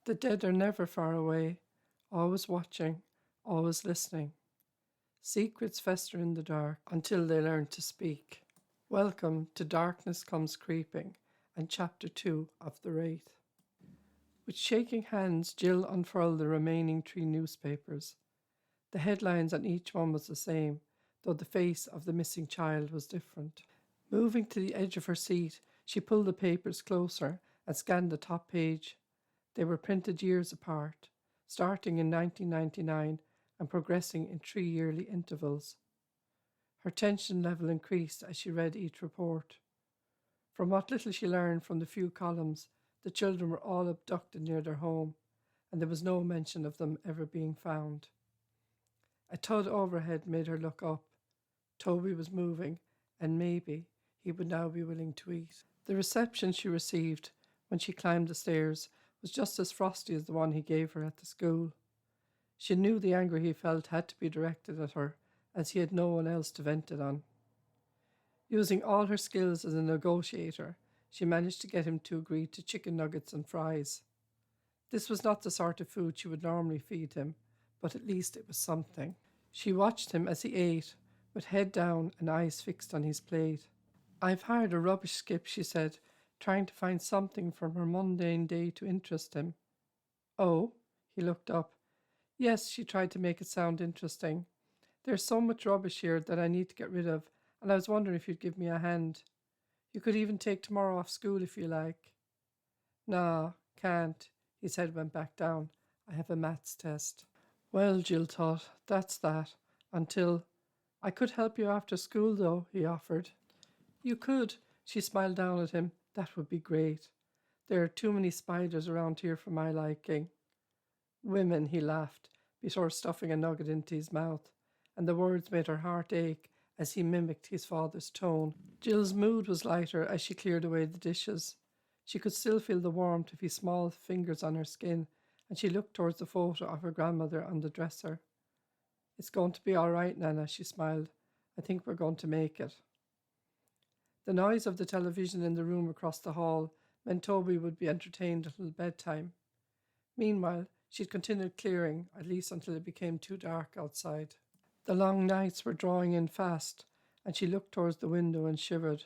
The dead are never far away, always watching, always listening. Secrets fester in the dark until they learn to speak. Welcome to Darkness Comes Creeping and Chapter 2 of The Wraith. With shaking hands, Jill unfurled the remaining 3 newspapers. The headlines on each one was the same, though the face of the missing child was different. Moving to the edge of her seat, she pulled the papers closer and scanned the top page. They were printed years apart, starting in 1999 and progressing in 3 yearly intervals. Her tension level increased as she read each report. From what little she learned from the few columns, the children were all abducted near their home, and there was no mention of them ever being found. A thud overhead made her look up. Toby was moving, and maybe he would now be willing to eat. The reception she received when she climbed the stairs was just as frosty as the one he gave her at the school. She knew the anger he felt had to be directed at her, as he had no one else to vent it on. Using all her skills as a negotiator, she managed to get him to agree to chicken nuggets and fries. This was not the sort of food she would normally feed him, but at least it was something. She watched him as he ate, with head down and eyes fixed on his plate. "I've hired a rubbish skip," she said, trying to find something from her mundane day to interest him. "Oh?" He looked up. "Yes," she tried to make it sound interesting. "There's so much rubbish here that I need to get rid of, and I was wondering if you'd give me a hand. You could even take tomorrow off school if you like." "Nah, can't." His head went back down. "I have a maths test." Well, Jill thought, that's that. Until... "I could help you after school, though," he offered. "You could." She smiled down at him. "That would be great. There are too many spiders around here for my liking." "Women," he laughed, before stuffing a nugget into his mouth, and the words made her heart ache as he mimicked his father's tone. Jill's mood was lighter as she cleared away the dishes. She could still feel the warmth of his small fingers on her skin, and she looked towards the photo of her grandmother on the dresser. "It's going to be all right, Nana," she smiled. "I think we're going to make it." The noise of the television in the room across the hall meant Toby would be entertained until bedtime. Meanwhile, she'd continued clearing, at least until it became too dark outside. The long nights were drawing in fast, and she looked towards the window and shivered.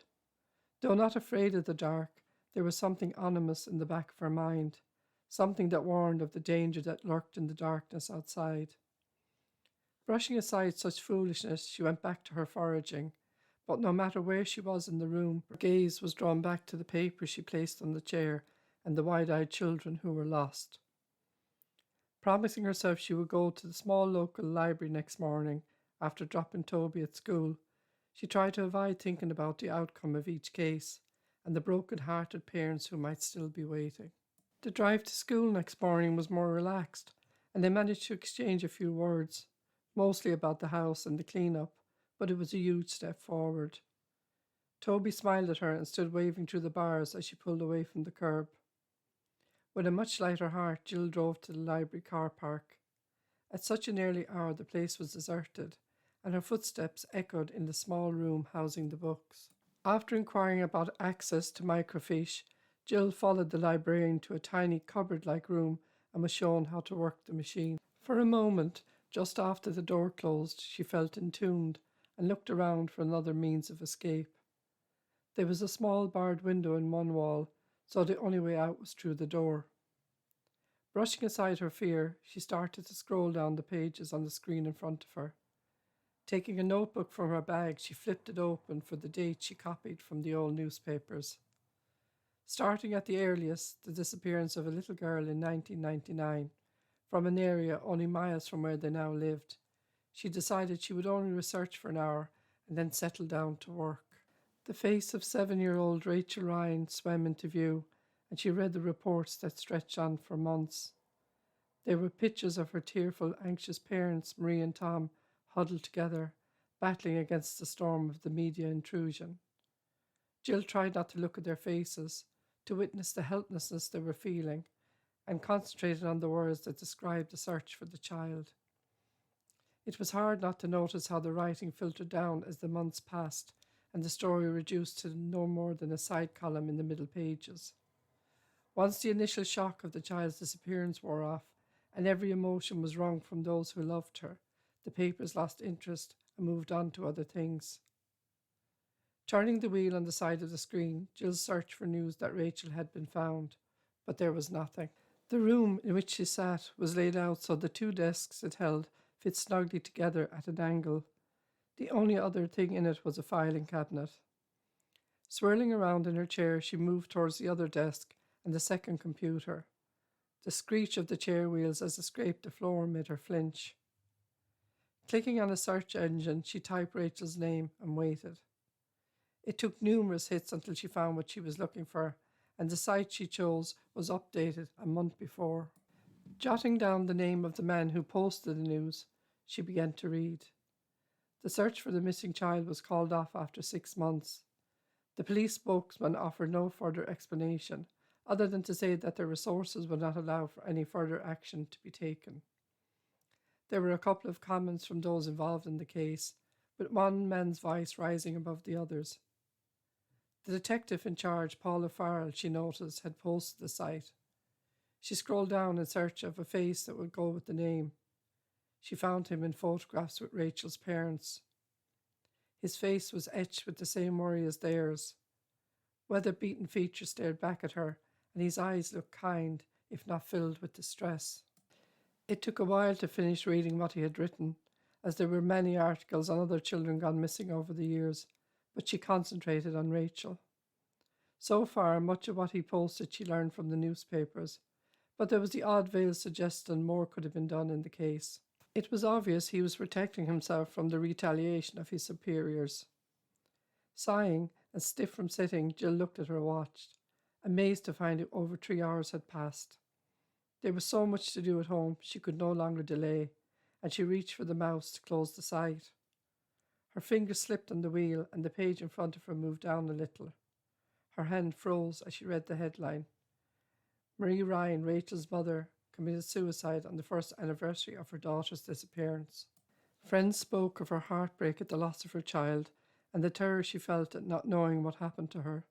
Though not afraid of the dark, there was something ominous in the back of her mind, something that warned of the danger that lurked in the darkness outside. Brushing aside such foolishness, she went back to her foraging, but no matter where she was in the room, her gaze was drawn back to the paper she placed on the chair and the wide-eyed children who were lost. Promising herself she would go to the small local library next morning after dropping Toby at school, she tried to avoid thinking about the outcome of each case and the broken-hearted parents who might still be waiting. The drive to school next morning was more relaxed, and they managed to exchange a few words, mostly about the house and the clean-up, but it was a huge step forward. Toby smiled at her and stood waving through the bars as she pulled away from the curb. With a much lighter heart, Jill drove to the library car park. At such an early hour, the place was deserted, and her footsteps echoed in the small room housing the books. After inquiring about access to microfiche, Jill followed the librarian to a tiny cupboard-like room and was shown how to work the machine. For a moment, just after the door closed, she felt entombed and looked around for another means of escape. There was a small barred window in one wall, so the only way out was through the door. Brushing aside her fear, she started to scroll down the pages on the screen in front of her. Taking a notebook from her bag, she flipped it open for the date she copied from the old newspapers. Starting at the earliest, the disappearance of a little girl in 1999, from an area only miles from where they now lived, she decided she would only research for an hour and then settle down to work. The face of 7-year-old Rachel Ryan swam into view, and she read the reports that stretched on for months. There were pictures of her tearful, anxious parents, Marie and Tom, huddled together, battling against the storm of the media intrusion. Jill tried not to look at their faces, to witness the helplessness they were feeling, and concentrated on the words that described the search for the child. It was hard not to notice how the writing filtered down as the months passed, and the story reduced to no more than a side column in the middle pages. Once the initial shock of the child's disappearance wore off, and every emotion was wrung from those who loved her, the papers lost interest and moved on to other things. Turning the wheel on the side of the screen, Jill searched for news that Rachel had been found, but there was nothing. The room in which she sat was laid out so the two desks it held fit snugly together at an angle. The only other thing in it was a filing cabinet. Swirling around in her chair, she moved towards the other desk and the second computer. The screech of the chair wheels as they scraped the floor made her flinch. Clicking on a search engine, she typed Rachel's name and waited. It took numerous hits until she found what she was looking for, and the site she chose was updated a month before. Jotting down the name of the man who posted the news, she began to read. The search for the missing child was called off after 6 months. The police spokesman offered no further explanation, other than to say that their resources would not allow for any further action to be taken. There were a couple of comments from those involved in the case, with one man's voice rising above the others. The detective in charge, Paul O'Farrell, she noticed, had posted the site. She scrolled down in search of a face that would go with the name. She found him in photographs with Rachel's parents. His face was etched with the same worry as theirs. Weather-beaten features stared back at her, and his eyes looked kind, if not filled with distress. It took a while to finish reading what he had written, as there were many articles on other children gone missing over the years, but she concentrated on Rachel. So far, much of what he posted she learned from the newspapers, but there was the odd veiled suggestion more could have been done in the case. It was obvious he was protecting himself from the retaliation of his superiors. Sighing and stiff from sitting, Jill looked at her watch, amazed to find it over 3 hours had passed. There was so much to do at home she could no longer delay, and she reached for the mouse to close the site. Her fingers slipped on the wheel, and the page in front of her moved down a little. Her hand froze as she read the headline. Marie Ryan, Rachel's mother, committed suicide on the first anniversary of her daughter's disappearance. Friends spoke of her heartbreak at the loss of her child and the terror she felt at not knowing what happened to her.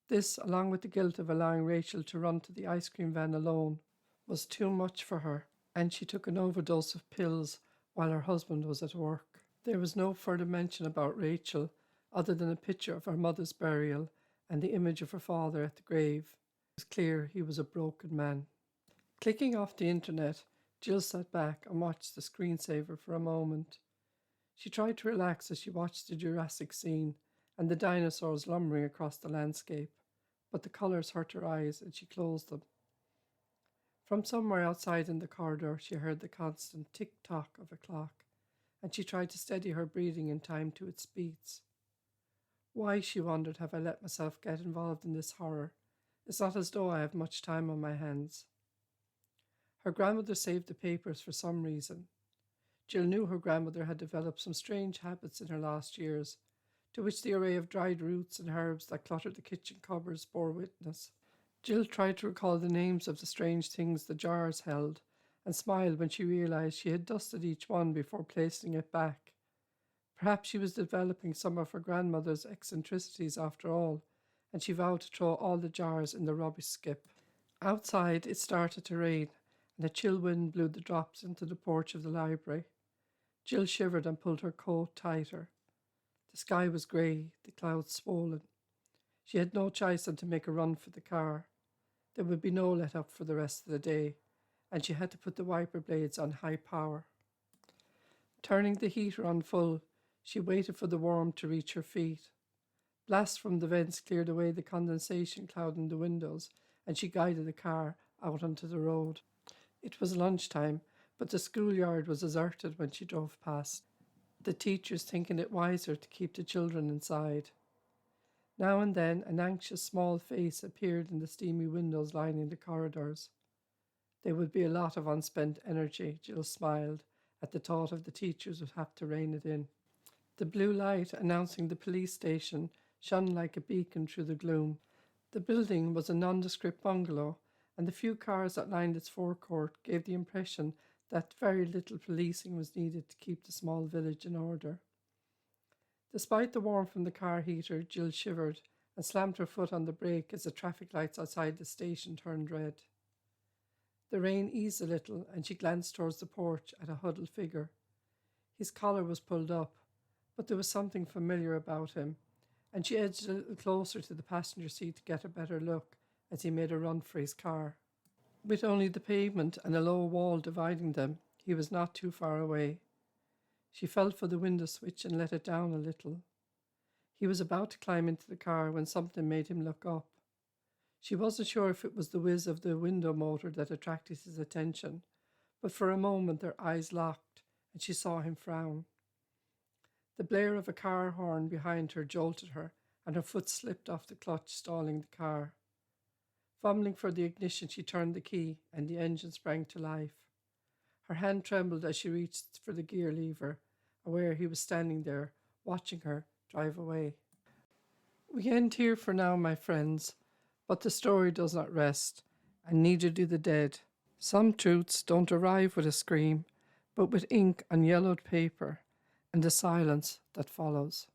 This, along with the guilt of allowing Rachel to run to the ice cream van alone, was too much for her, and she took an overdose of pills while her husband was at work. There was no further mention about Rachel, other than a picture of her mother's burial and the image of her father at the grave. It was clear he was a broken man. Clicking off the internet, Jill sat back and watched the screensaver for a moment. She tried to relax as she watched the Jurassic scene and the dinosaurs lumbering across the landscape, but the colours hurt her eyes and she closed them. From somewhere outside in the corridor, she heard the constant tick-tock of a clock, and she tried to steady her breathing in time to its beats. Why, she wondered, have I let myself get involved in this horror? It's not as though I have much time on my hands. Her grandmother saved the papers for some reason. Jill knew her grandmother had developed some strange habits in her last years, to which the array of dried roots and herbs that cluttered the kitchen cupboards bore witness. Jill tried to recall the names of the strange things the jars held, and smiled when she realized she had dusted each one before placing it back. Perhaps she was developing some of her grandmother's eccentricities after all, and she vowed to throw all the jars in the rubbish skip. Outside, it started to rain, and a chill wind blew the drops into the porch of the library. Jill shivered and pulled her coat tighter. The sky was grey, the clouds swollen. She had no choice than to make a run for the car. There would be no let-up for the rest of the day, and she had to put the wiper blades on high power. Turning the heater on full, she waited for the warmth to reach her feet. Blasts from the vents cleared away the condensation cloud in the windows, and she guided the car out onto the road. It was lunchtime, but the schoolyard was deserted when she drove past, the teachers thinking it wiser to keep the children inside. Now and then, an anxious small face appeared in the steamy windows lining the corridors. There would be a lot of unspent energy, Jill smiled at the thought of the teachers would have to rein it in. The blue light announcing the police station shone like a beacon through the gloom. The building was a nondescript bungalow, and the few cars that lined its forecourt gave the impression that very little policing was needed to keep the small village in order. Despite the warmth from the car heater, Jill shivered and slammed her foot on the brake as the traffic lights outside the station turned red. The rain eased a little, and she glanced towards the porch at a huddled figure. His collar was pulled up, but there was something familiar about him, and she edged a little closer to the passenger seat to get a better look as he made a run for his car. With only the pavement and a low wall dividing them, he was not too far away. She felt for the window switch and let it down a little. He was about to climb into the car when something made him look up. She wasn't sure if it was the whiz of the window motor that attracted his attention, but for a moment their eyes locked and she saw him frown. The blare of a car horn behind her jolted her, and her foot slipped off the clutch, stalling the car. Fumbling for the ignition, she turned the key, and the engine sprang to life. Her hand trembled as she reached for the gear lever, aware he was standing there, watching her drive away. We end here for now, my friends, but the story does not rest, and neither do the dead. Some truths don't arrive with a scream, but with ink on yellowed paper, and the silence that follows.